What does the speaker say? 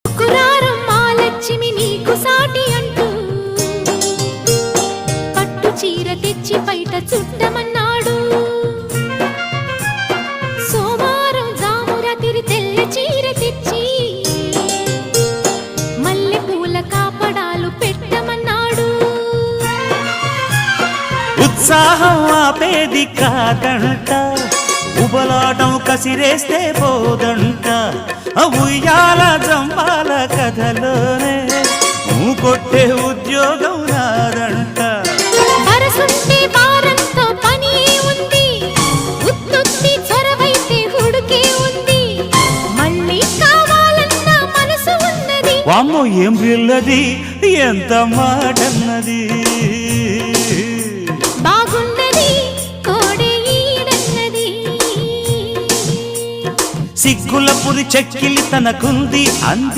కురారం మాలక్ష్మి నీకు సాటి అంటూ పట్టు చీర తెచ్చి బయట చుట్టమన్నాడు. సోమారం జామురాతిరి తెల్ల చీర తెచ్చి మల్లె పూల కాపడాలు పెట్టమన్నాడు. ఉత్సాహం ఆపేది కాదంట, ఉబలాటం కసిరేస్తే పోదంట. ఉయ్యాల జంపాల కథలోనే కొట్టే ఉద్యోగం రాదంట. వరసుంటే వారంతో పని ఉంది, ఉత్తుత్తి చొరవైతే హుడుకే ఉంది. మళ్ళీ కావాలన్న మనసు ఉన్నది. వామ్మో ఏం పిల్లది, ఎంత మాటన్నది. బాగున్నది కోడే ఈడన్నది. సిగ్గుల పురి చెక్కిలి తనకుంది అంది.